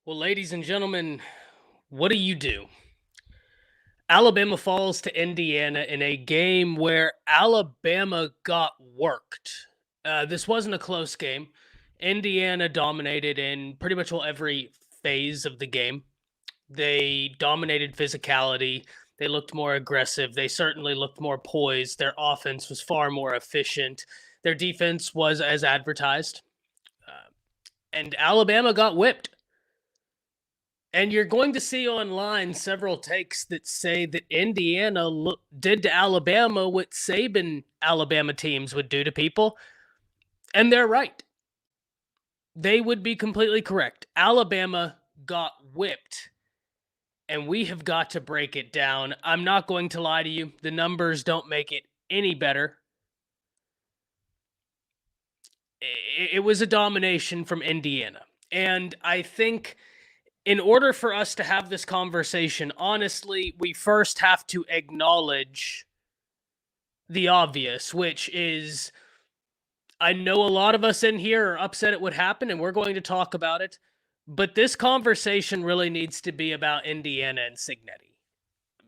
Well, ladies and gentlemen, what do you do? Alabama falls to Indiana in a game where Alabama got worked. This wasn't a close game. Indiana dominated in pretty much every phase of the game. They dominated physicality. They looked more aggressive. They certainly looked more poised. Their offense was far more efficient. Their defense was as advertised. Uh, and Alabama got whipped. And you're going to see online several takes that say that Indiana did to Alabama what Saban Alabama teams would do to people. And they're right. They would be completely correct. Alabama got whipped, and we have got to break it down. I'm not going to lie to you. The numbers don't make it any better. It was a domination from Indiana. And I think in order for us to have this conversation, honestly, we first have to acknowledge the obvious, which is I know a lot of us in here are upset at what happened, and we're going to talk about it. But this conversation really needs to be about Indiana and Signetti.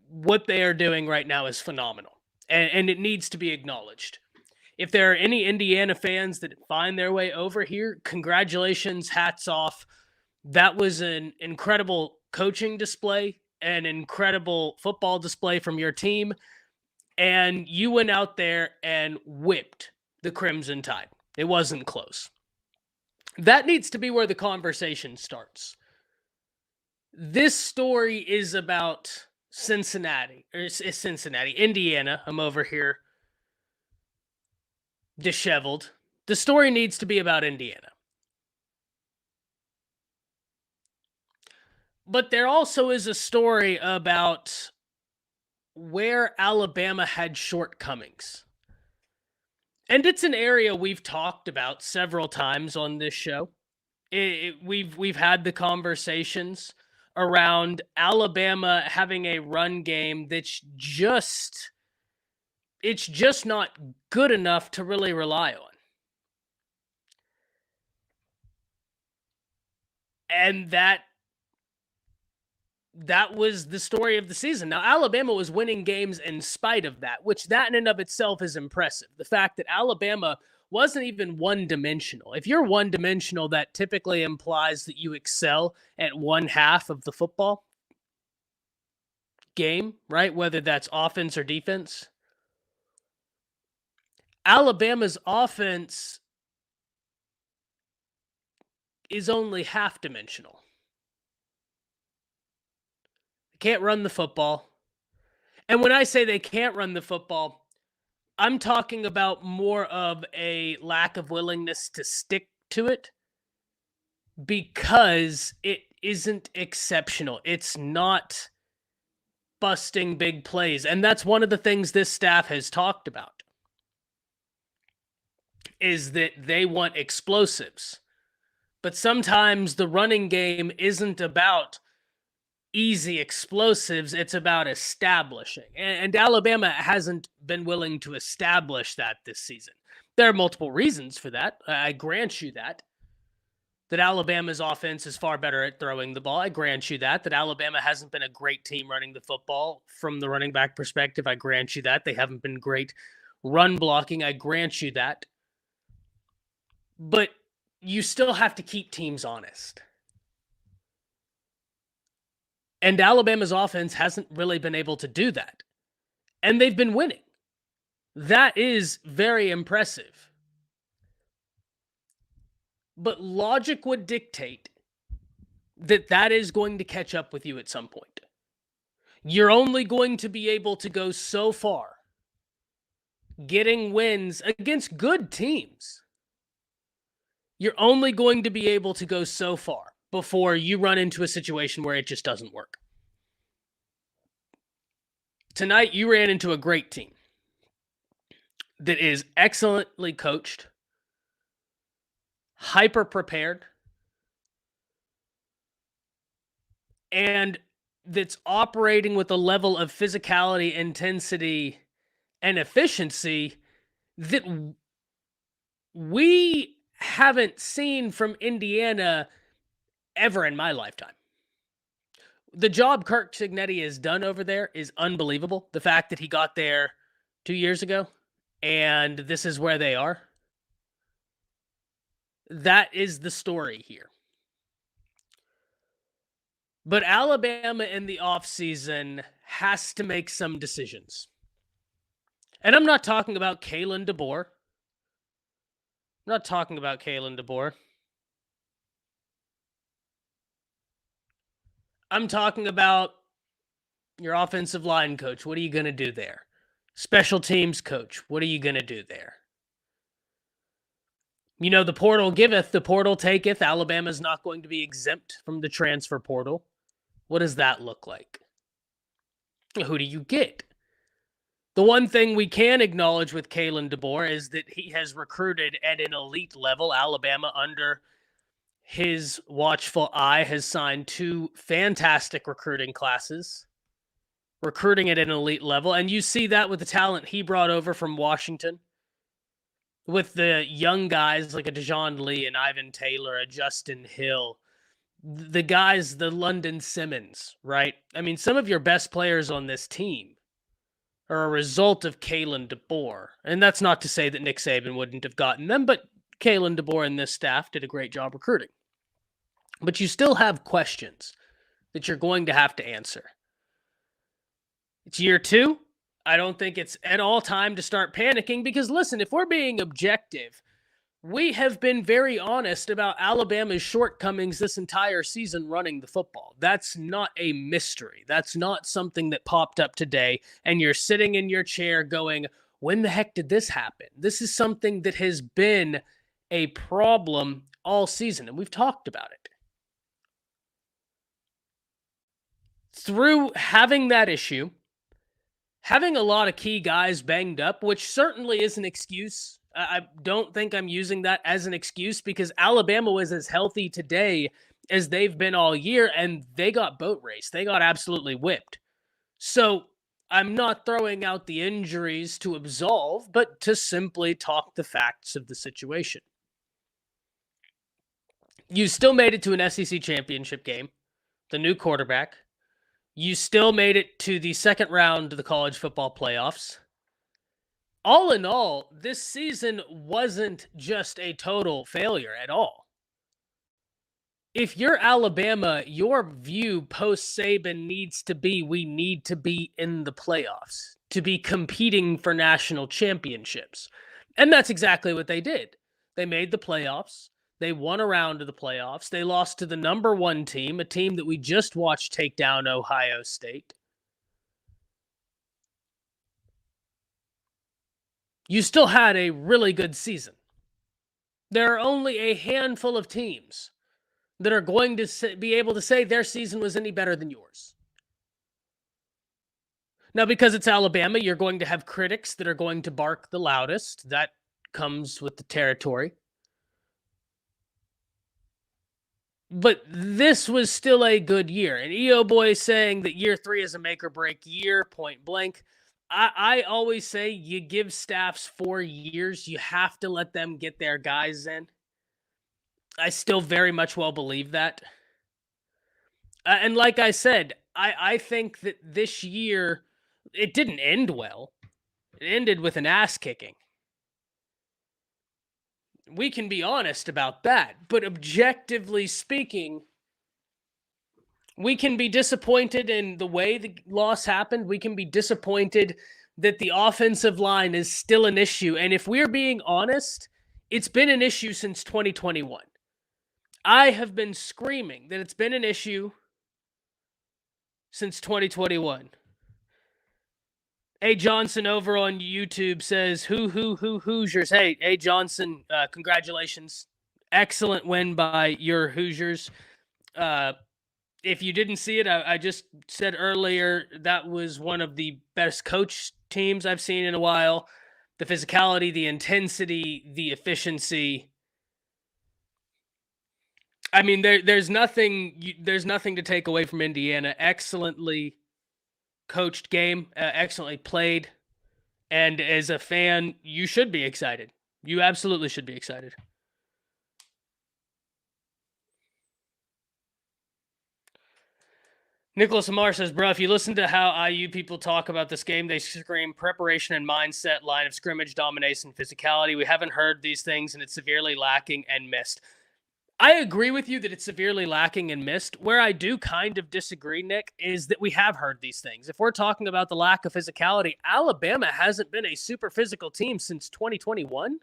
What they are doing right now is phenomenal, and it needs to be acknowledged. If there are any Indiana fans that find their way over here, congratulations, hats off. That was an incredible coaching display, an incredible football display from your team, and you went out there and whipped the Crimson Tide. It wasn't close. That needs to be where the conversation starts. This story is about Cincinnati, Indiana. I'm over here disheveled. The story needs to be about Indiana. But there also is a story about where Alabama had shortcomings. And it's an area we've talked about several times on this show. We've had the conversations around Alabama having a run game that's just not good enough to really rely on. And that was the story of the season. Now, Alabama was winning games in spite of that, which that in and of itself is impressive. The fact that Alabama wasn't even one-dimensional. If you're one-dimensional, that typically implies that you excel at one half of the football game, right? Whether that's offense or defense. Alabama's offense is only half-dimensional. Can't run the football. And when I say they can't run the football, I'm talking about more of a lack of willingness to stick to it because it isn't exceptional. It's not busting big plays. And that's one of the things this staff has talked about is that they want explosives. But sometimes the running game isn't about easy explosives, it's about establishing. And Alabama hasn't been willing to establish that this season. There are multiple reasons for that. I grant you that Alabama's offense is far better at throwing the ball. I grant you that Alabama hasn't been a great team running the football from the running back perspective. I grant you that. They haven't been great run blocking. I grant you that. But you still have to keep teams honest. And Alabama's offense hasn't really been able to do that. And they've been winning. That is very impressive. But logic would dictate that is going to catch up with you at some point. You're only going to be able to go so far getting wins against good teams. You're only going to be able to go so far before you run into a situation where it just doesn't work. Tonight, you ran into a great team that is excellently coached, hyper prepared, and that's operating with a level of physicality, intensity, and efficiency that we haven't seen from Indiana ever in my lifetime. The job Kirk Cignetti has done over there is unbelievable. The fact that he got there 2 years ago and this is where they are. That is the story here. But Alabama in the offseason has to make some decisions. And I'm not talking about Kalen DeBoer. I'm not talking about Kalen DeBoer. I'm talking about your offensive line coach. What are you going to do there? Special teams coach. What are you going to do there? You know, the portal giveth, the portal taketh. Alabama's not going to be exempt from the transfer portal. What does that look like? Who do you get? The one thing we can acknowledge with Kalen DeBoer is that he has recruited at an elite level. Alabama, under his watchful eye, has signed 2 fantastic recruiting classes, recruiting at an elite level. And you see that with the talent he brought over from Washington, with the young guys like a Dejon Lee and Ivan Taylor, a Justin Hill, the guys, the London Simmons, right? I mean, some of your best players on this team are a result of Kalen DeBoer. And that's not to say that Nick Saban wouldn't have gotten them, but Kalen DeBoer and this staff did a great job recruiting. But you still have questions that you're going to have to answer. It's year 2. I don't think it's at all time to start panicking because, listen, if we're being objective, we have been very honest about Alabama's shortcomings this entire season running the football. That's not a mystery. That's not something that popped up today and you're sitting in your chair going, when the heck did this happen? This is something that has been a problem all season, and we've talked about it. Through having that issue, having a lot of key guys banged up, which certainly is an excuse. I don't think I'm using that as an excuse because Alabama was as healthy today as they've been all year, and they got boat raced. They got absolutely whipped. So I'm not throwing out the injuries to absolve, but to simply talk the facts of the situation. You still made it to an SEC championship game, the new quarterback. You still made it to the second round of the college football playoffs. All in all, this season wasn't just a total failure at all. If you're Alabama, your view post Saban needs to be, we need to be in the playoffs, to be competing for national championships. And that's exactly what they did. They made the playoffs. They won a round of the playoffs. They lost to the number 1 team, a team that we just watched take down Ohio State. You still had a really good season. There are only a handful of teams that are going to be able to say their season was any better than yours. Now, because it's Alabama, you're going to have critics that are going to bark the loudest. That comes with the territory. But this was still a good year. And EO Boy saying that year 3 is a make or break year, point blank. I always say you give staffs 4 years. You have to let them get their guys in. I still very much well believe that. And like I said, I think that this year, it didn't end well. It ended with an ass kicking. We can be honest about that. But objectively speaking, we can be disappointed in the way the loss happened. We can be disappointed that the offensive line is still an issue. And if we're being honest, it's been an issue since 2021. I have been screaming that it's been an issue since 2021. A Johnson over on YouTube says, Hoosiers. Hey, Johnson, congratulations. Excellent win by your Hoosiers. If you didn't see it, I just said earlier that was one of the best coach teams I've seen in a while. The physicality, the intensity, the efficiency. I mean, there's nothing to take away from Indiana. Excellently coached game, excellently played. And as a fan, you should be excited. You absolutely should be excited. Nicholas Amar says, bro, if you listen to how IU people talk about this game, they scream preparation and mindset, line of scrimmage, domination, physicality. We haven't heard these things, and it's severely lacking and missed. I agree with you that it's severely lacking and missed. Where I do kind of disagree, Nick, is that we have heard these things. If we're talking about the lack of physicality, Alabama hasn't been a super physical team since 2021.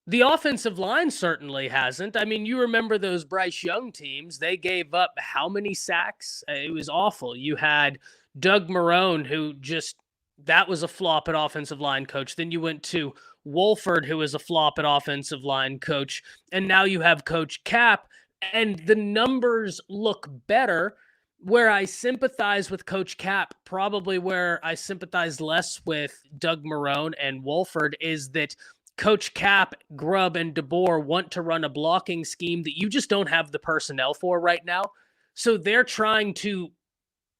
The offensive line certainly hasn't. I mean, you remember those Bryce Young teams. They gave up how many sacks? It was awful. You had Doug Marrone, who just, that was a flop at offensive line coach. Then you went to Wolford, who was a flop at offensive line coach. And now you have Coach Cap, and the numbers look better. Where I sympathize with Coach Cap, probably where I sympathize less with Doug Marrone and Wolford, is that Coach Cap, Grubb, and DeBoer want to run a blocking scheme that you just don't have the personnel for right now. So they're trying to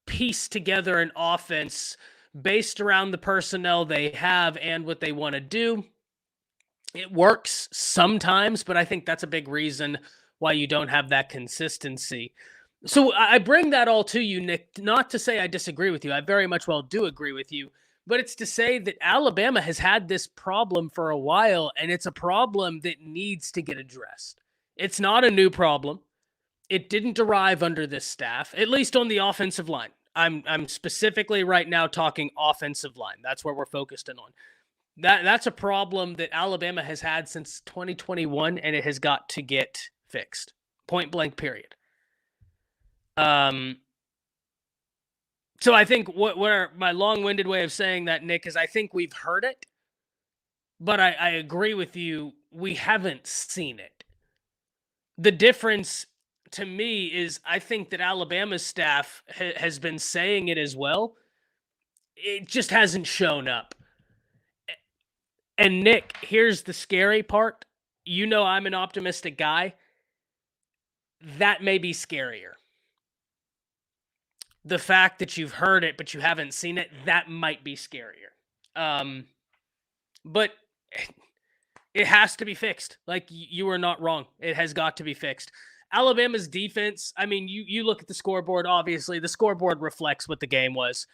piece together an offense based around the personnel they have and what they want to do. It works sometimes, but I think that's a big reason why you don't have that consistency. So I bring that all to you, Nick, not to say I disagree with you. I very much well do agree with you. But it's to say that Alabama has had this problem for a while, and it's a problem that needs to get addressed. It's not a new problem. It didn't arrive under this staff, at least on the offensive line. I'm specifically right now talking offensive line. That's where we're focused in on. That's a problem that Alabama has had since 2021, and it has got to get fixed. Point blank, period. So I think where my long-winded way of saying that, Nick, is I think we've heard it, but I agree with you. We haven't seen it. The difference to me is I think that Alabama's staff has been saying it as well. It just hasn't shown up. And Nick, here's the scary part. You know I'm an optimistic guy. That may be scarier. The fact that you've heard it, but you haven't seen it, that might be scarier. But it has to be fixed. Like, you are not wrong. It has got to be fixed. Alabama's defense, I mean, you look at the scoreboard, obviously. The scoreboard reflects what the game was.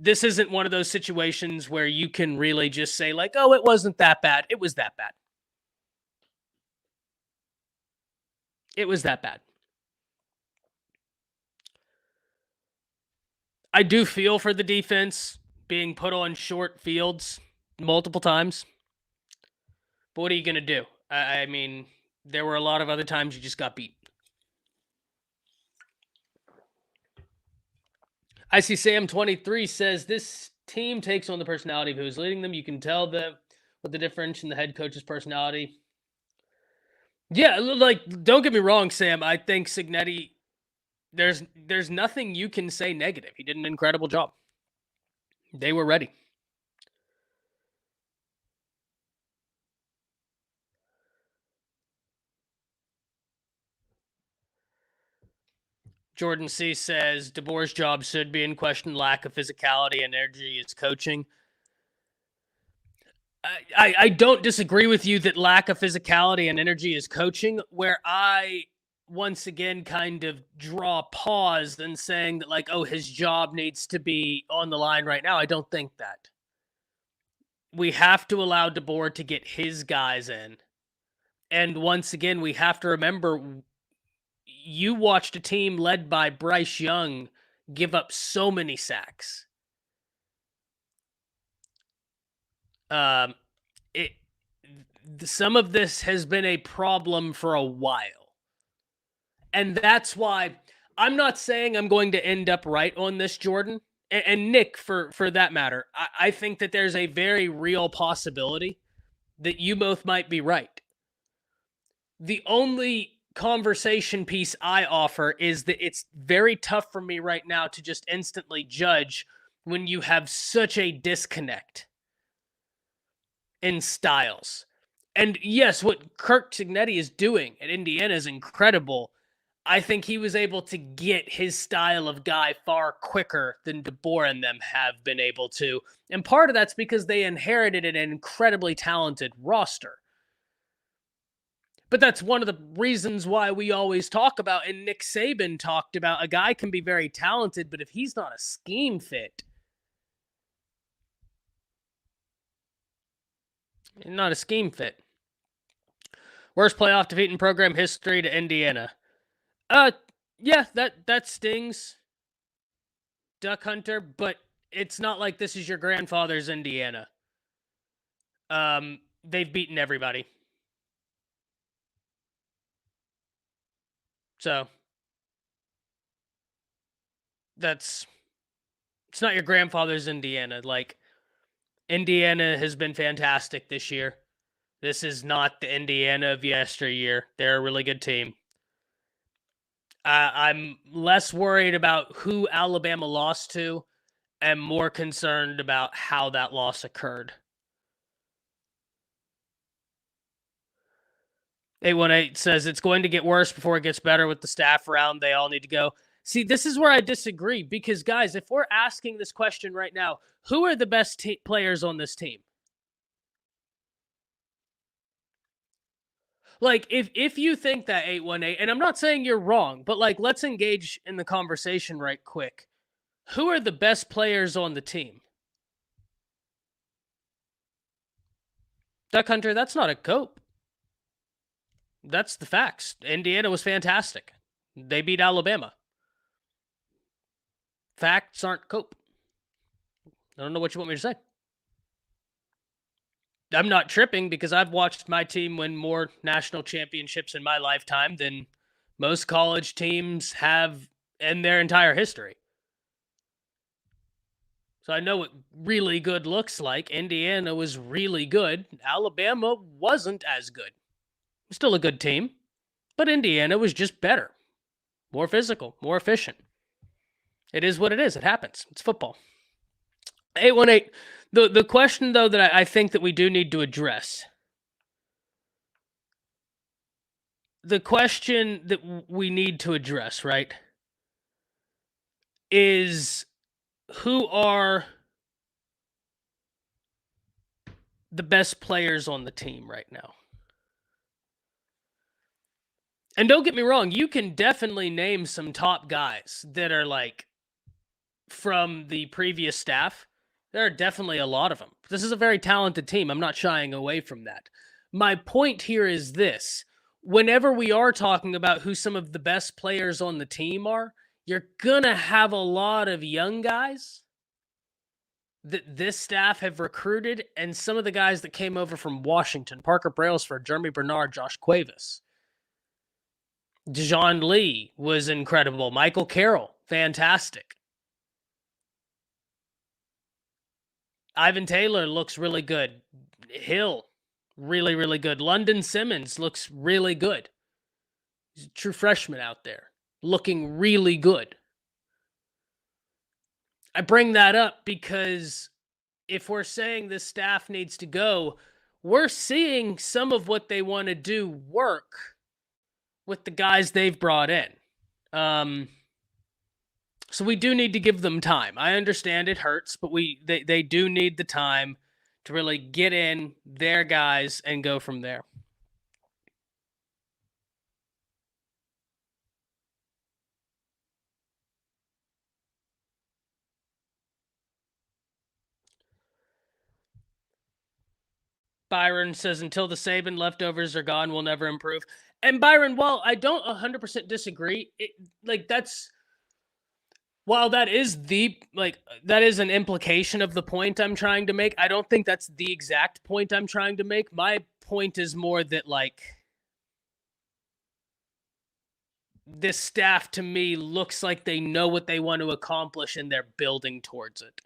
This isn't one of those situations where you can really just say, like, oh, it wasn't that bad. It was that bad. It was that bad. I do feel for the defense being put on short fields multiple times. But what are you going to do? I mean, there were a lot of other times you just got beat. I see Sam23 says this team takes on the personality of who's leading them. You can tell what the difference in the head coach's personality. Yeah, like, don't get me wrong, Sam. I think Cignetti, there's nothing you can say negative. He did an incredible job. They were ready. Jordan C. says DeBoer's job should be in question. Lack of physicality and energy is coaching. I don't disagree with you that lack of physicality and energy is coaching. Where I once again kind of draw pause and saying that, like, oh, his job needs to be on the line right now. I don't think that. We have to allow DeBoer to get his guys in. And once again, we have to remember, you watched a team led by Bryce Young give up so many sacks. Some of this has been a problem for a while. And that's why I'm not saying I'm going to end up right on this, Jordan. And Nick, for that matter, I think that there's a very real possibility that you both might be right. The only conversation piece I offer is that it's very tough for me right now to just instantly judge when you have such a disconnect in styles. And yes, what Kirk Cignetti is doing at Indiana is incredible. I think he was able to get his style of guy far quicker than DeBoer and them have been able to. And part of that's because they inherited an incredibly talented roster. But that's one of the reasons why we always talk about, and Nick Saban talked about, a guy can be very talented, but if he's not a scheme fit, not a scheme fit. Worst playoff defeat in program history to Indiana. Yeah, that stings, Duck Hunter, but it's not like this is your grandfather's Indiana. They've beaten everybody. So it's not your grandfather's Indiana. Like, Indiana has been fantastic this year. This is not the Indiana of yesteryear. They're a really good team. I'm less worried about who Alabama lost to and more concerned about how that loss occurred. 818 says it's going to get worse before it gets better with the staff around. They all need to go. See, this is where I disagree because, guys, if we're asking this question right now, who are the best players on this team? Like, if you think that, 818, and I'm not saying you're wrong, but, like, let's engage in the conversation right quick. Who are the best players on the team? Duck Hunter, that's not a cope. That's the facts. Indiana was fantastic. They beat Alabama. Facts aren't cope. I don't know what you want me to say. I'm not tripping because I've watched my team win more national championships in my lifetime than most college teams have in their entire history. So I know what really good looks like. Indiana was really good. Alabama wasn't as good. Still a good team, but Indiana was just better. More physical, more efficient. It is what it is. It happens. It's football. 818. The question, though, that I think that we do need to address. The question that we need to address, right, is who are the best players on the team right now? And don't get me wrong, you can definitely name some top guys that are like from the previous staff. There are definitely a lot of them. This is a very talented team. I'm not shying away from that. My point here is this. Whenever we are talking about who some of the best players on the team are, you're going to have a lot of young guys that this staff have recruited, and some of the guys that came over from Washington, Parker Brailsford, Jeremy Bernard, Josh Cuevas. Dijon Lee was incredible. Michael Carroll, fantastic. Ivan Taylor looks really good. Hill, really, really good. London Simmons looks really good. He's a true freshman out there, looking really good. I bring that up because if we're saying this staff needs to go, we're seeing some of what they want to do work with the guys they've brought in. So we do need to give them time. I understand it hurts, but they do need the time to really get in their guys and go from there. Byron says, until the Saban leftovers are gone, we'll never improve. And Byron, while I don't 100% disagree, while that is that is an implication of the point I'm trying to make, I don't think that's the exact point I'm trying to make. My point is more that, like, this staff to me looks like they know what they want to accomplish and they're building towards it.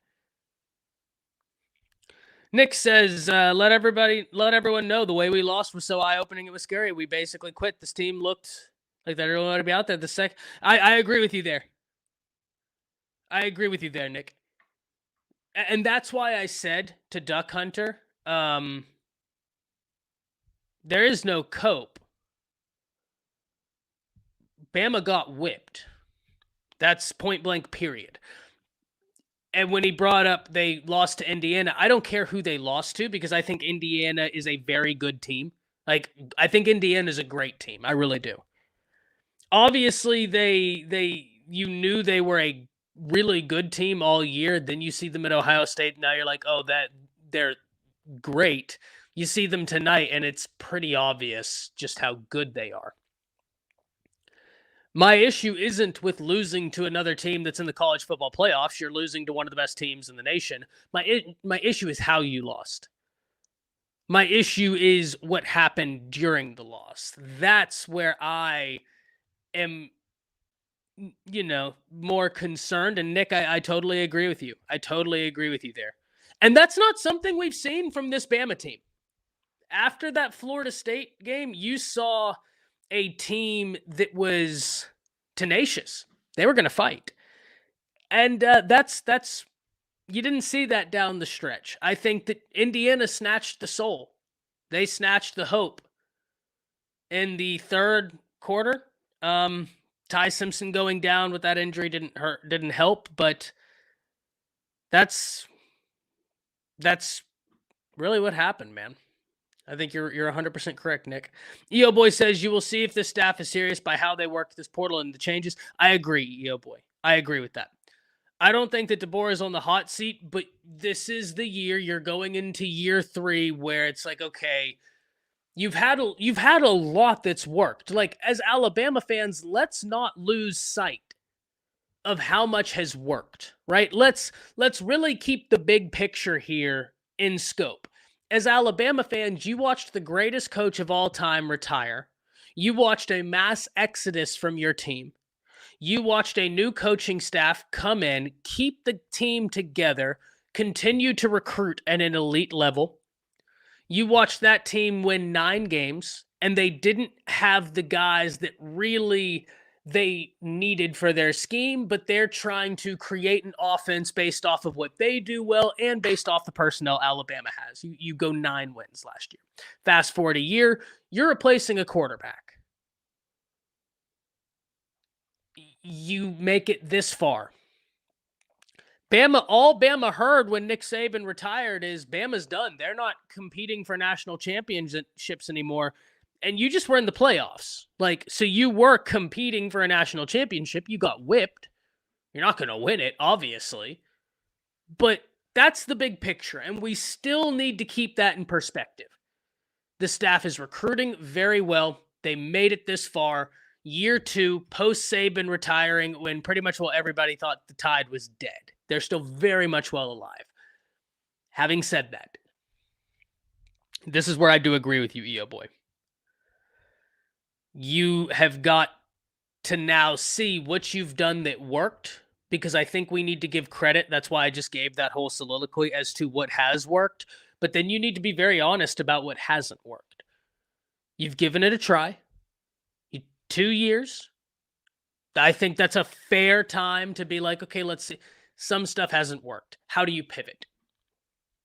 Nick says, let everyone know the way we lost was so eye-opening it was scary. We basically quit. This team looked like they didn't want to be out there. I agree with you there. I agree with you there, Nick. And that's why I said to Duck Hunter, there is no cope. Bama got whipped. That's point blank, period. And when he brought up they lost to Indiana, I don't care who they lost to because I think Indiana is a very good team. Like, I think Indiana is a great team. I really do. Obviously, you knew they were a really good team all year. Then you see them at Ohio State. Now you're like, oh, that they're great. You see them tonight, and it's pretty obvious just how good they are. My issue isn't with losing to another team that's in the college football playoffs. You're losing to one of the best teams in the nation. My issue is how you lost. My issue is what happened during the loss. That's where I am, more concerned. And Nick, I totally agree with you. I totally agree with you there. And that's not something we've seen from this Bama team. After that Florida State game, you saw a team that was tenacious. They were going to fight. And that's you didn't see that down the stretch. I think that Indiana snatched the soul. They snatched the hope in the third quarter. Ty Simpson going down with that injury didn't help, but that's really what happened, man. I think you're 100% correct, Nick. EO Boy says you will see if this staff is serious by how they work this portal and the changes. I agree, EO Boy. I agree with that. I don't think that DeBoer is on the hot seat, but this is the year you're going into year 3 where it's like, okay, you've had a lot that's worked. Like, as Alabama fans, let's not lose sight of how much has worked, right? Let's really keep the big picture here in scope. As Alabama fans, you watched the greatest coach of all time retire. You watched a mass exodus from your team. You watched a new coaching staff come in, keep the team together, continue to recruit at an elite level. You watched that team win 9 games, and they didn't have the guys that really they needed for their scheme, but they're trying to create an offense based off of what they do well and based off the personnel Alabama has. You go 9 wins last year. Fast forward a year, you're replacing a quarterback. You make it this far. All Bama heard when Nick Saban retired is Bama's done. They're not competing for national championships anymore. And you just were in the playoffs. So you were competing for a national championship. You got whipped. You're not going to win it, obviously. But that's the big picture. And we still need to keep that in perspective. The staff is recruiting very well. They made it this far. Year 2, post-Saban retiring, when pretty much everybody thought the Tide was dead. They're still very much well alive. Having said that, this is where I do agree with you, EO Boy. You have got to now see what you've done that worked, because I think we need to give credit. That's why I just gave that whole soliloquy as to what has worked. But then you need to be very honest about what hasn't worked. You've given it a try. 2 years. I think that's a fair time to be like, okay, let's see. Some stuff hasn't worked. How do you pivot?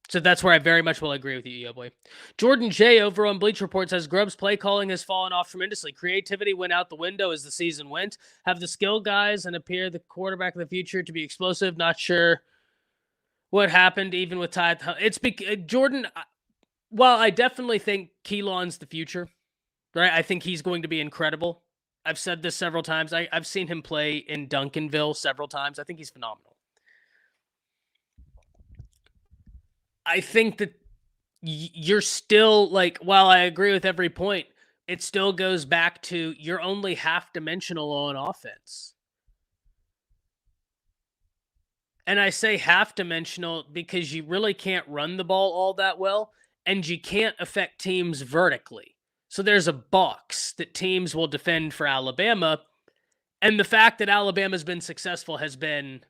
So that's where I very much will agree with you, EO Boy. Jordan J over on Bleach Report says Grubb's play calling has fallen off tremendously. Creativity went out the window as the season went. Have the skill guys and appear the quarterback of the future to be explosive. Not sure what happened even with Ty. It's Jordan. While I definitely think Keelan's the future, right? I think he's going to be incredible. I've said this several times. I've seen him play in Duncanville several times. I think he's phenomenal. I think that you're still, while I agree with every point, it still goes back to you're only half-dimensional on offense. And I say half-dimensional because you really can't run the ball all that well, and you can't affect teams vertically. So there's a box that teams will defend for Alabama, and the fact that Alabama's been successful has been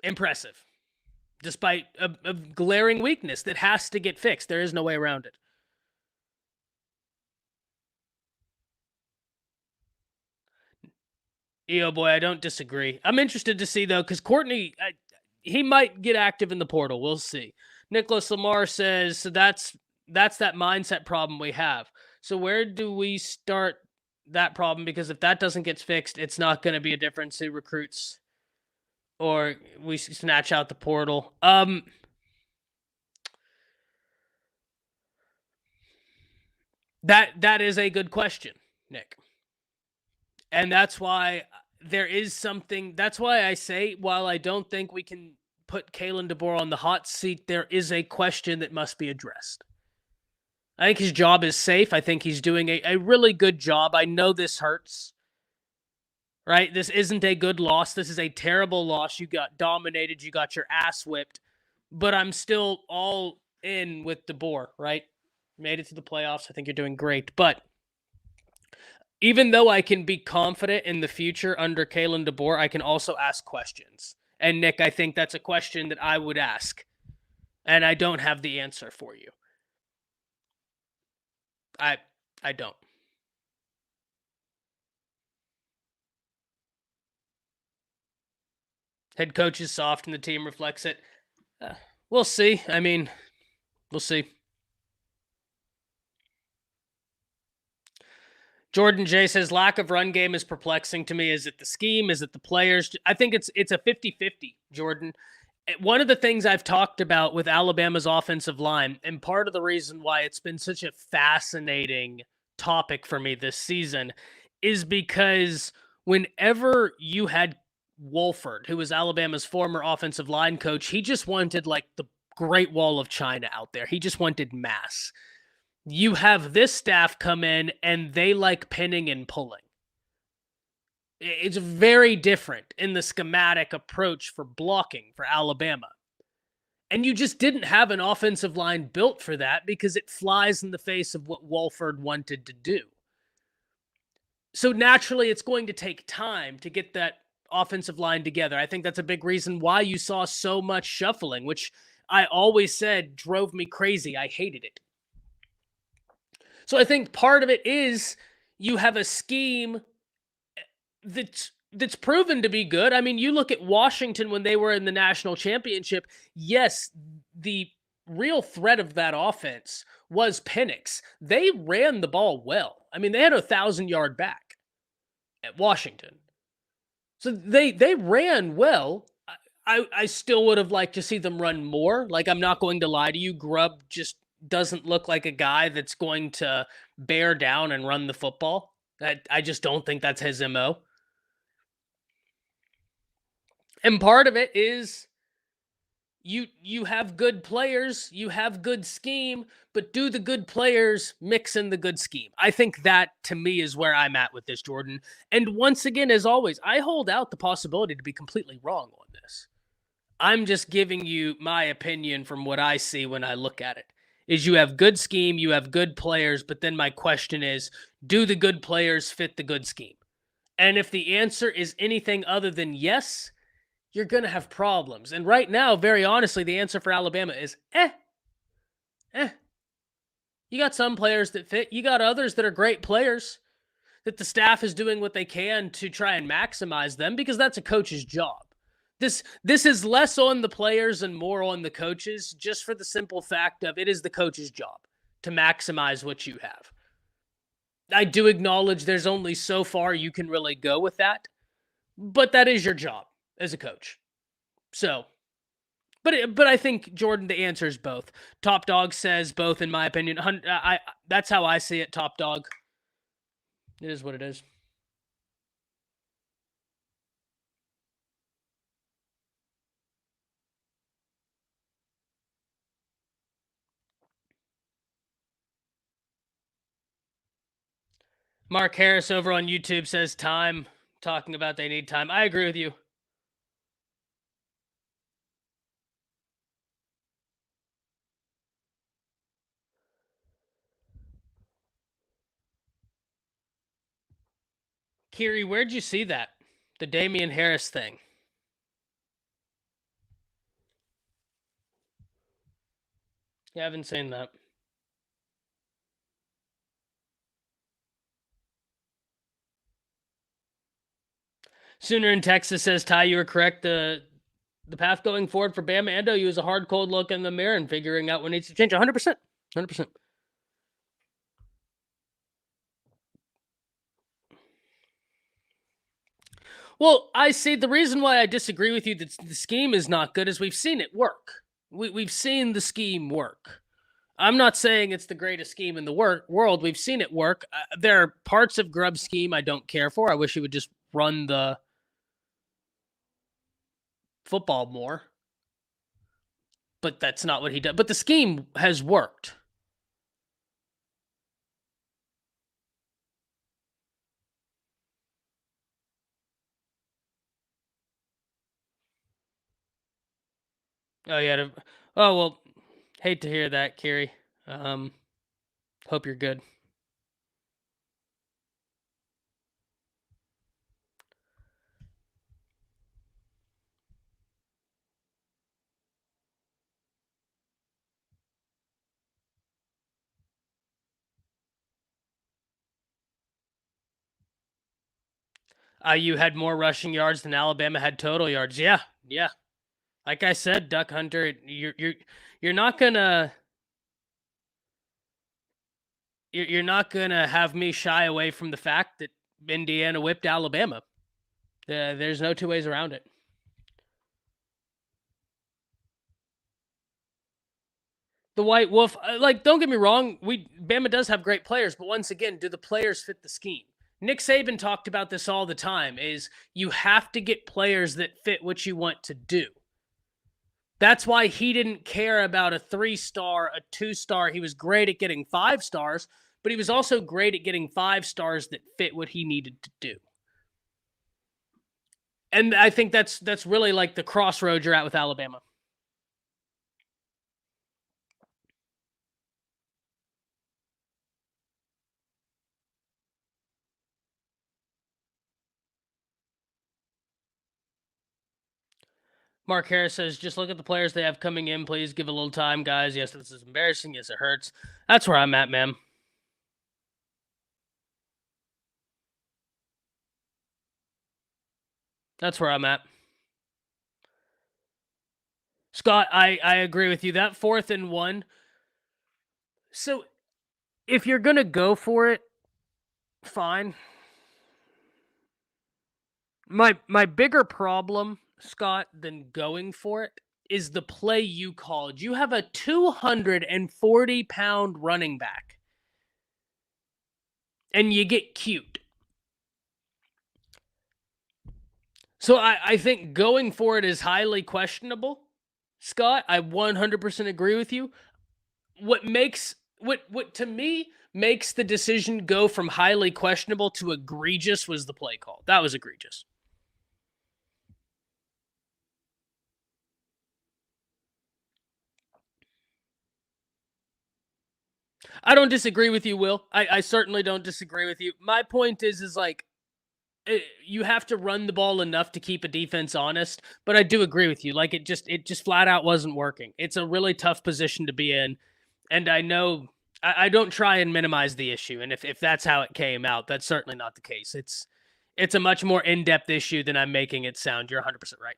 impressive, despite a glaring weakness that has to get fixed. There is no way around it. EO Boy, I don't disagree. I'm interested to see, though, because Courtney, he might get active in the portal. We'll see. Nicholas Lamar says, so that's that mindset problem we have. So where do we start that problem? Because if that doesn't get fixed, it's not going to be a difference who recruits or we snatch out the portal. That is a good question, Nick. And that's why there is something. That's why I say, while I don't think we can put Kalen DeBoer on the hot seat, there is a question that must be addressed. I think his job is safe. I think he's doing a really good job. I know this hurts, right? This isn't a good loss. This is a terrible loss. You got dominated. You got your ass whipped. But I'm still all in with DeBoer, right? Made it to the playoffs. I think you're doing great. But even though I can be confident in the future under Kalen DeBoer, I can also ask questions. And Nick, I think that's a question that I would ask. And I don't have the answer for you. I don't. Head coach is soft and the team reflects it. We'll see. I mean, we'll see. Jordan J says lack of run game is perplexing to me. Is it the scheme? Is it the players? I think it's a 50-50, Jordan. One of the things I've talked about with Alabama's offensive line, and part of the reason why it's been such a fascinating topic for me this season, is because whenever you had Wolford, who was Alabama's former offensive line coach, he just wanted like the Great Wall of China out there. He just wanted mass. You have this staff come in and they like pinning and pulling. It's very different in the schematic approach for blocking for Alabama. And you just didn't have an offensive line built for that because it flies in the face of what Wolford wanted to do. So naturally, it's going to take time to get that offensive line together. I think that's a big reason why you saw so much shuffling, which I always said drove me crazy. I hated it. So I think part of it is you have a scheme that's proven to be good. I mean, you look at Washington when they were in the national championship. Yes, the real threat of that offense was Penix. They ran the ball well. I mean, they had a 1,000-yard back at Washington. So they ran well. I still would have liked to see them run more. Like, I'm not going to lie to you. Grubb just doesn't look like a guy that's going to bear down and run the football. I just don't think that's his MO. And part of it is you have good players, you have good scheme, but do the good players mix in the good scheme? I think that, to me, is where I'm at with this, Jordan. And once again, as always, I hold out the possibility to be completely wrong on this. I'm just giving you my opinion from what I see when I look at it. Is you have good scheme, you have good players, but then my question is, do the good players fit the good scheme? And if the answer is anything other than yes, you're going to have problems. And right now, very honestly, the answer for Alabama is You got some players that fit. You got others that are great players that the staff is doing what they can to try and maximize them, because that's a coach's job. This is less on the players and more on the coaches, just for the simple fact of it is the coach's job to maximize what you have. I do acknowledge there's only so far you can really go with that, but that is your job as a coach. So, but I think, Jordan, the answer is both. Top Dog says both, in my opinion. That's how I see it, Top Dog. It is what it is. Mark Harris over on YouTube says time, talking about they need time. I agree with you. Kiri, where'd you see that? The Damian Harris thing. Yeah, I haven't seen that. Sooner in Texas says, Ty, you were correct. The path going forward for Bama and OU is a hard, cold look in the mirror and figuring out what needs to change. 100%. 100%. Well, I see the reason why I disagree with you that the scheme is not good is we've seen it work. We've seen the scheme work. I'm not saying it's the greatest scheme in the world. We've seen it work. There are parts of Grubb's scheme I don't care for. I wish he would just run the football more, but that's not what he does. But the scheme has worked. Oh yeah. Oh well. Hate to hear that, Kerry. Um, Hope you're good. IU had more rushing yards than Alabama had total yards. Yeah, yeah. Like I said, Duck Hunter, you're not gonna you're not gonna have me shy away from the fact that Indiana whipped Alabama. There's no two ways around it. The White Wolf, like, don't get me wrong, Bama does have great players, but once again, do the players fit the scheme? Nick Saban talked about this all the time. Is you have to get players that fit what you want to do. That's why he didn't care about a 3-star, a 2-star. He was great at getting 5 stars, but he was also great at getting 5 stars that fit what he needed to do. And I think that's really like the crossroads you're at with Alabama. Mark Harris says, just look at the players they have coming in. Please give a little time, guys. Yes, this is embarrassing. Yes, it hurts. That's where I'm at, man. That's where I'm at. Scott, I agree with you. That 4th and 1. So if you're going to go for it, fine. My bigger problem, Scott, than going for it is the play you called. You have a 240-pound running back, and you get cute. So I think going for it is highly questionable, Scott. I 100% agree with you. What to me makes the decision go from highly questionable to egregious was the play call. That was egregious. I don't disagree with you, Will. I certainly don't disagree with you. My point is like, you have to run the ball enough to keep a defense honest, but I do agree with you. Like, it just flat out wasn't working. It's a really tough position to be in, and I know I don't try and minimize the issue. And if that's how it came out, that's certainly not the case. It's a much more in-depth issue than I'm making it sound. You're 100% right.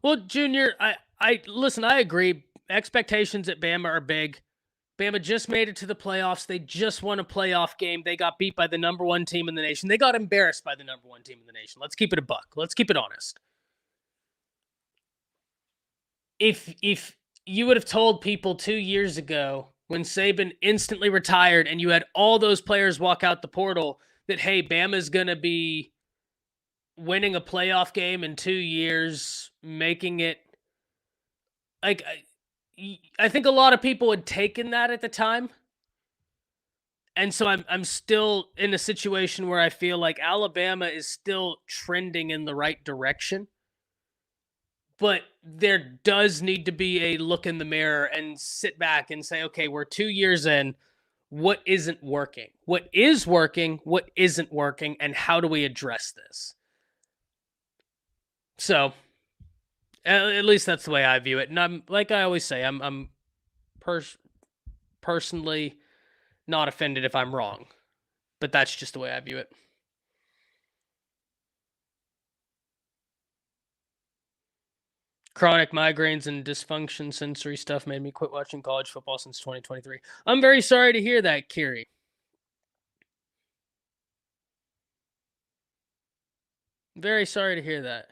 Well, Junior, I listen. I agree. Expectations at Bama are big. Bama just made it to the playoffs. They just won a playoff game. They got beat by the number 1 team in the nation. They got embarrassed by the number 1 team in the nation. Let's keep it a buck. Let's keep it honest. If you would have told people 2 years ago when Saban instantly retired and you had all those players walk out the portal that, hey, Bama's going to be winning a playoff game in 2 years, making it like, I think a lot of people had taken that at the time. And so I'm still in a situation where I feel like Alabama is still trending in the right direction. But there does need to be a look in the mirror and sit back and say, okay, we're 2 years in. What isn't working? What is working? What isn't working? And how do we address this? So, at least that's the way I view it. And I'm, like I always say, I'm personally not offended if I'm wrong, but that's just the way I view it. Chronic migraines and dysfunction sensory stuff made me quit watching college football since 2023. I'm very sorry to hear that, Kiri. Very sorry to hear that.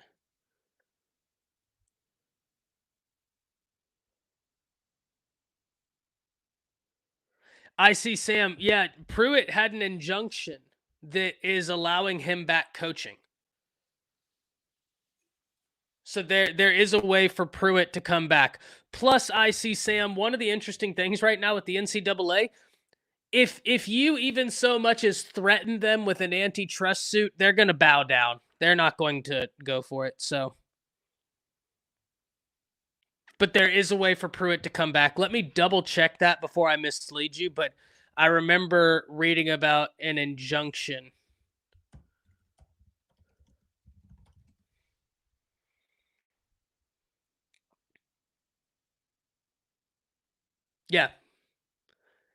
I see Sam. Yeah, Pruitt had an injunction that is allowing him back coaching. So there is a way for Pruitt to come back. Plus, I see Sam. One of the interesting things right now with the NCAA, if you even so much as threaten them with an antitrust suit, they're going to bow down. They're not going to go for it. So, but there is a way for Pruitt to come back. Let me double check that before I mislead you. But I remember reading about an injunction. Yeah,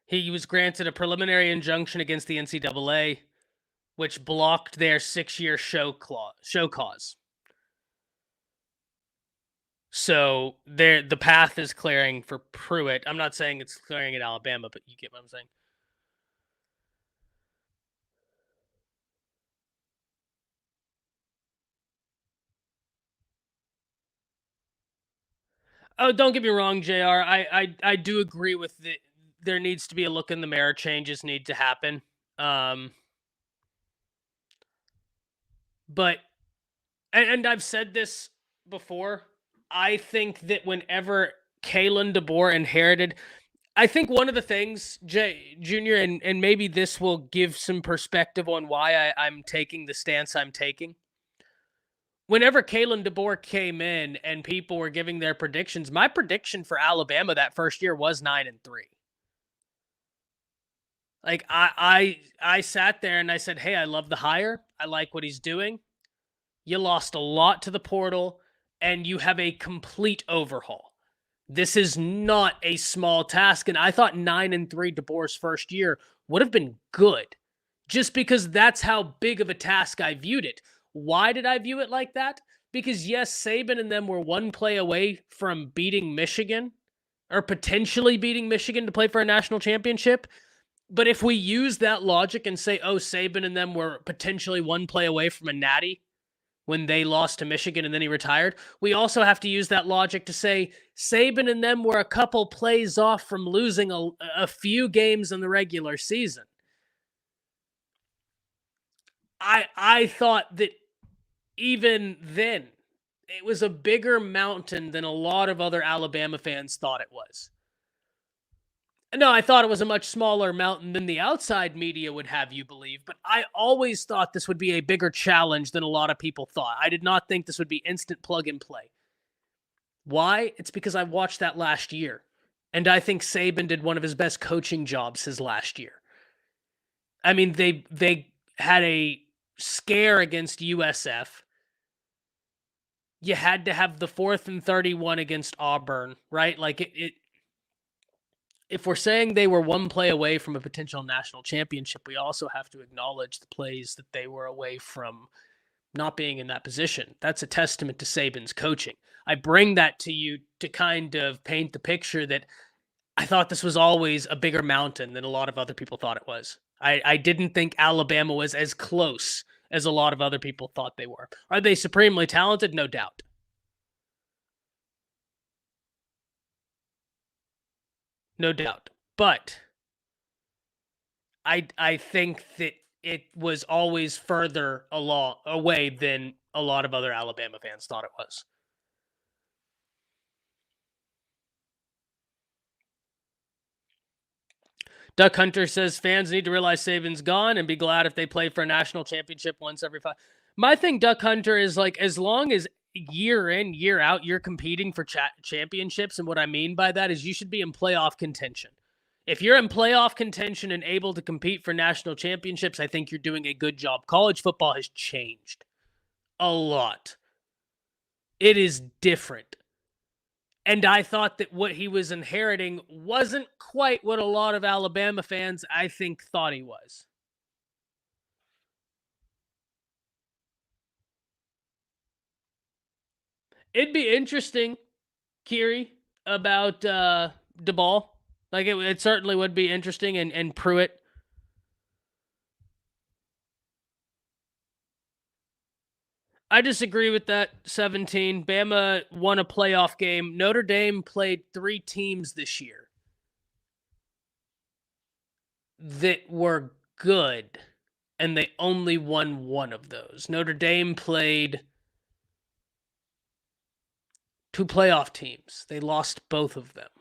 he was granted a preliminary injunction against the NCAA, which blocked their 6-year show cause. So there, the path is clearing for Pruitt. I'm not saying it's clearing at Alabama, but you get what I'm saying. Oh, don't get me wrong, Jr. I do agree with the. There needs to be a look in the mirror. Changes need to happen. Um, but and I've said this before. I think that whenever Kalen DeBoer inherited, I think one of the things, Junior, and maybe this will give some perspective on why I'm taking the stance I'm taking. Whenever Kalen DeBoer came in and people were giving their predictions, my prediction for Alabama that first year was 9-3. Like I sat there and I said, "Hey, I love the hire. I like what he's doing. You lost a lot to the portal, and you have a complete overhaul. This is not a small task." And I thought 9-3 DeBoer's first year would have been good, just because that's how big of a task I viewed it. Why did I view it like that? Because yes, Saban and them were one play away from beating Michigan, or potentially beating Michigan to play for a national championship. But if we use that logic and say, oh, Saban and them were potentially one play away from a natty when they lost to Michigan and then he retired, we also have to use that logic to say Saban and them were a couple plays off from losing a few games in the regular season. I thought that even then, it was a bigger mountain than a lot of other Alabama fans thought it was. No, I thought it was a much smaller mountain than the outside media would have you believe, but I always thought this would be a bigger challenge than a lot of people thought. I did not think this would be instant plug and play. Why? It's because I watched that last year, and I think Saban did one of his best coaching jobs his last year. I mean, they had a scare against USF. You had to have the 4th and 31 against Auburn, right? Like it if we're saying they were one play away from a potential national championship, we also have to acknowledge the plays that they were away from not being in that position. That's a testament to Saban's coaching. I bring that to you to kind of paint the picture that I thought this was always a bigger mountain than a lot of other people thought it was. I didn't think Alabama was as close as a lot of other people thought they were. Are they supremely talented? No doubt. No doubt. But I think that it was always further along away than a lot of other Alabama fans thought it was. Duck Hunter says fans need to realize Saban's gone and be glad if they play for a national championship once every 5. My thing, Duck Hunter, is like as long as year in year out you're competing for championships, and what I mean by that is you should be in playoff contention. If you're in playoff contention and able to compete for national championships, I think you're doing a good job. College football has changed a lot. It is different. And I thought that what he was inheriting wasn't quite what a lot of Alabama fans, I think, thought he was. It'd be interesting, Kiri, about DeBall. Like it certainly would be interesting, and Pruitt. I disagree with that 17. Bama won a playoff game. Notre Dame played 3 teams this year that were good, and they only won one of those. Notre Dame played 2 playoff teams. They lost both of them.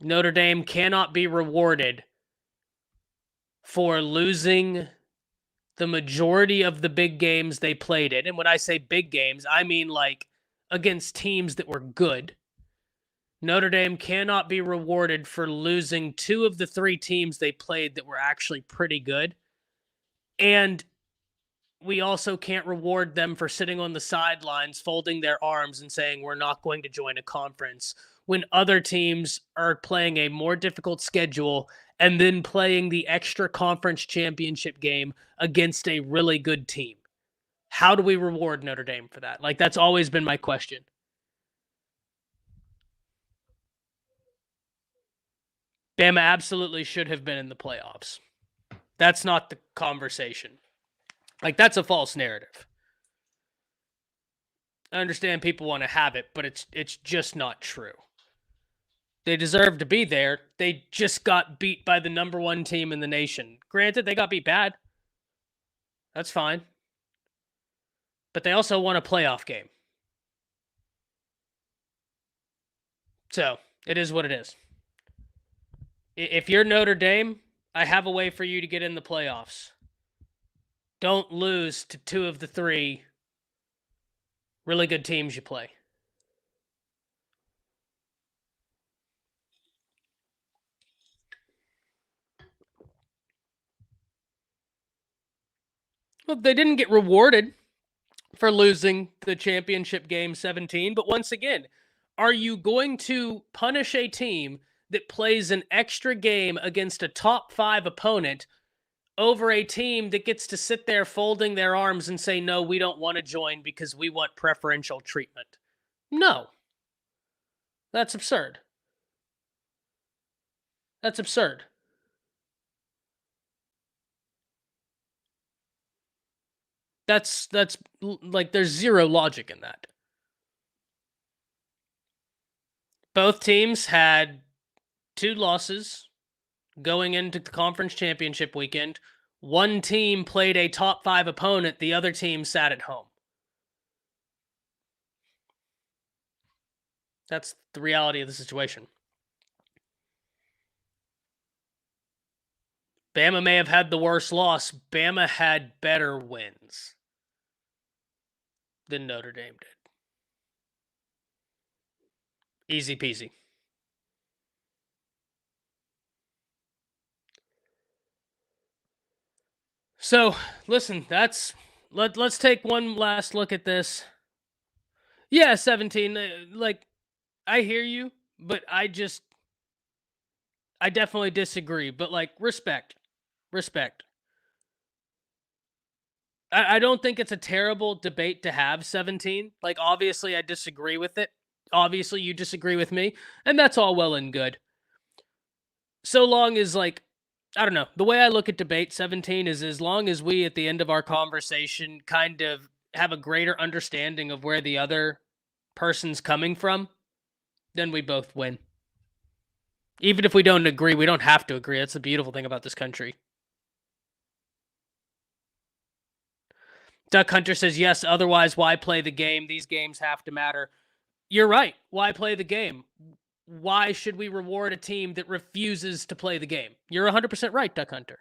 Notre Dame cannot be rewarded for losing the majority of the big games they played in. And when I say big games, I mean like against teams that were good. Notre Dame cannot be rewarded for losing 2 of the 3 teams they played that were actually pretty good. And we also can't reward them for sitting on the sidelines, folding their arms and saying, we're not going to join a conference, when other teams are playing a more difficult schedule and then playing the extra conference championship game against a really good team. How do we reward Notre Dame for that? Like, that's always been my question. Bama absolutely should have been in the playoffs. That's not the conversation. Like, that's a false narrative. I understand people want to have it, but it's just not true. They deserve to be there. They just got beat by the number 1 team in the nation. Granted, they got beat bad. That's fine. But they also won a playoff game. So, it is what it is. If you're Notre Dame, I have a way for you to get in the playoffs. Don't lose to 2 of the 3 really good teams you play. Well, they didn't get rewarded for losing the championship game 17, but once again, are you going to punish a team that plays an extra game against a top 5 opponent over a team that gets to sit there folding their arms and say, no, we don't want to join because we want preferential treatment? No. That's absurd. That's absurd. That's like, there's zero logic in that. Both teams had 2 losses going into the conference championship weekend. One team played a top 5 opponent, the other team sat at home. That's the reality of the situation. Bama may have had the worst loss. Bama had better wins than Notre Dame did. Easy peasy. So, listen, let's take one last look at this. Yeah, 17. Like, I hear you, but I definitely disagree. But, like, respect. I don't think it's a terrible debate to have, 17. Like, obviously, I disagree with it. Obviously, you disagree with me. And that's all well and good. So long as, like, I don't know. The way I look at debate 17 is, as long as we, at the end of our conversation, kind of have a greater understanding of where the other person's coming from, then we both win. Even if we don't agree, we don't have to agree. That's the beautiful thing about this country. Duck Hunter says, yes, otherwise, why play the game? These games have to matter. You're right. Why play the game? Why should we reward a team that refuses to play the game? You're 100% right, Duck Hunter.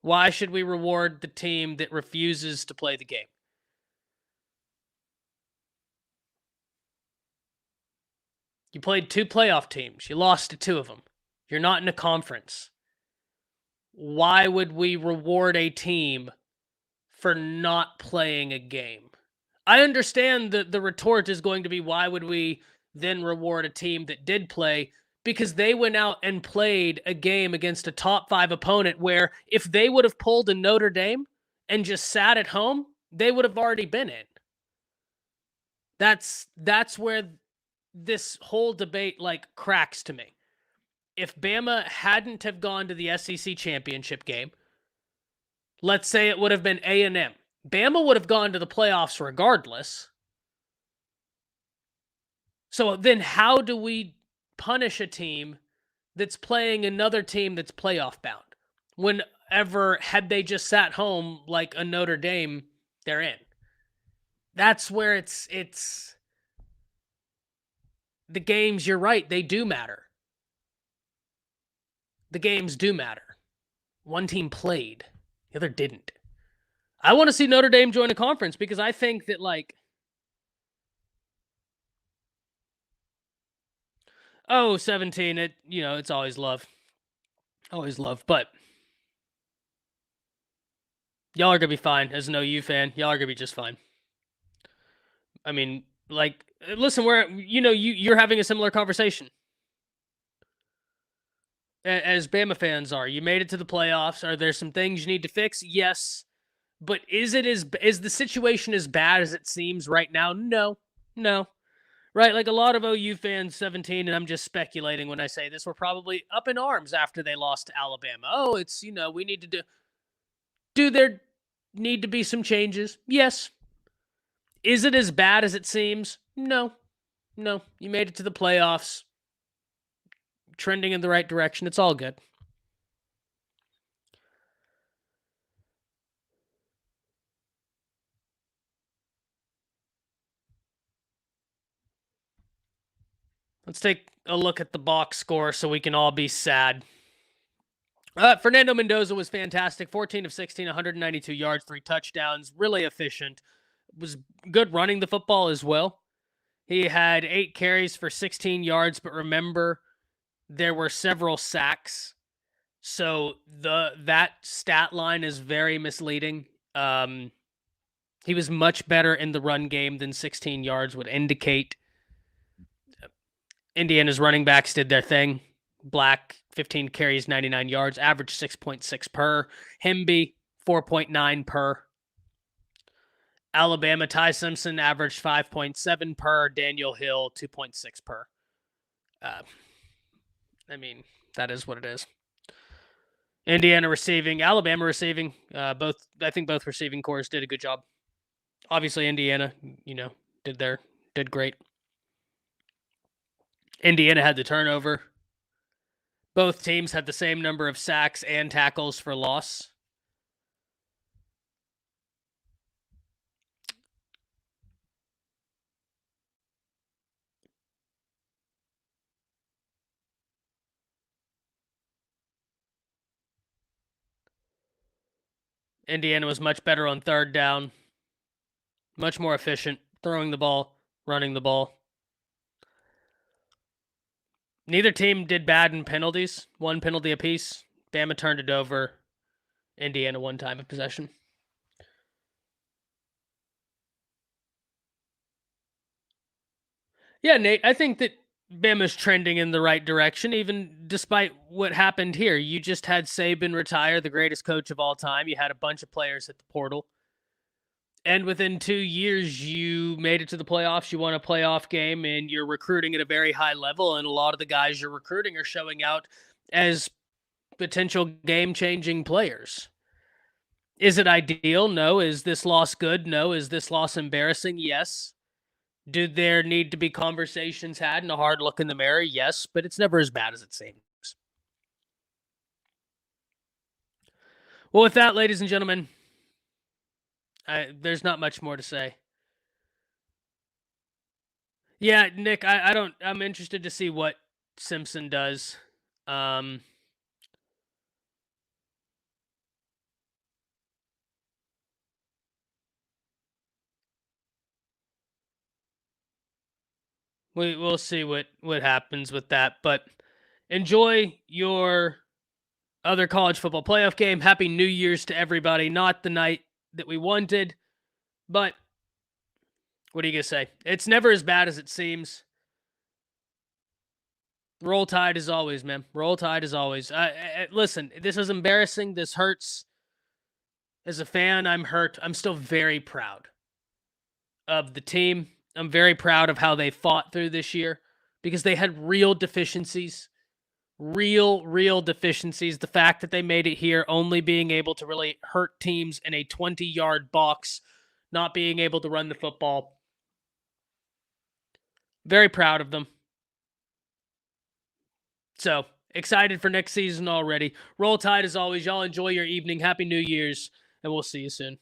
Why should we reward the team that refuses to play the game? You played 2 playoff teams. You lost to 2 of them. You're not in a conference. Why would we reward a team for not playing a game? I understand that the retort is going to be, why would we then reward a team that did play? Because they went out and played a game against a top 5 opponent where, if they would have pulled a Notre Dame and just sat at home, they would have already been in. That's where this whole debate, like, cracks to me. If Bama hadn't have gone to the SEC championship game, Let's say it would have been A&M. Bama would have gone to the playoffs regardless. So then how do we punish a team that's playing another team that's playoff bound? Whenever, had they just sat home like a Notre Dame, they're in. That's where it's the games, you're right, they do matter. The games do matter. One team played, the other didn't. I want to see Notre Dame join a conference because I think that, like, 17, it's always love. Always love. But y'all are going to be fine. As an OU fan, y'all are going to be just fine. I mean, like, listen, you're having a similar conversation as Bama fans are. You made it to the playoffs. Are there some things you need to fix? Yes. But is the situation as bad as it seems right now? No. Right, like a lot of OU fans, 17, and I'm just speculating when I say this, were probably up in arms after they lost to Alabama. Oh, it's, we need to do there need to be some changes? Yes. Is it as bad as it seems? No. You made it to the playoffs. Trending in the right direction. It's all good. Let's take a look at the box score so we can all be sad. Fernando Mendoza was fantastic. 14 of 16, 192 yards, 3 touchdowns. Really efficient. Was good running the football as well. He had 8 carries for 16 yards, but remember, there were several sacks. So that stat line is very misleading. He was much better in the run game than 16 yards would indicate. Indiana's running backs did their thing. Black, 15 carries, 99 yards, average 6.6 per. Hemby, 4.9 per. Alabama, Ty Simpson averaged 5.7 per. Daniel Hill, 2.6 per. I mean, that is what it is. Indiana receiving, Alabama receiving, I think both receiving corps did a good job. Obviously, Indiana, did great. Indiana had the turnover. Both teams had the same number of sacks and tackles for loss. Indiana was much better on third down. Much more efficient, throwing the ball, running the ball. Neither team did bad in penalties. 1 penalty apiece. Bama turned it over. Indiana 1 time of possession. Yeah, Nate, I think that Bama's trending in the right direction, even despite what happened here. You just had Saban retire, the greatest coach of all time. You had a bunch of players at the portal. And within 2 years, you made it to the playoffs. You won a playoff game, and you're recruiting at a very high level. And a lot of the guys you're recruiting are showing out as potential game-changing players. Is it ideal? No. Is this loss good? No. Is this loss embarrassing? Yes. Do there need to be conversations had and a hard look in the mirror? Yes, but it's never as bad as it seems. Well, with that, ladies and gentlemen, there's not much more to say. Yeah, Nick, I'm interested to see what Simpson does. We'll see what happens with that, but enjoy your other college football playoff game. Happy New Year's to everybody. Not the night that we wanted, but what are you going to say? It's never as bad as it seems. Roll Tide as always, man. Roll Tide as always. Listen, this is embarrassing. This hurts. As a fan, I'm hurt. I'm still very proud of the team. I'm very proud of how they fought through this year because they had real deficiencies. real deficiencies. The fact that they made it here, only being able to really hurt teams in a 20-yard box, not being able to run the football. Very proud of them. So, excited for next season already. Roll Tide as always. Y'all enjoy your evening. Happy New Year's, and we'll see you soon.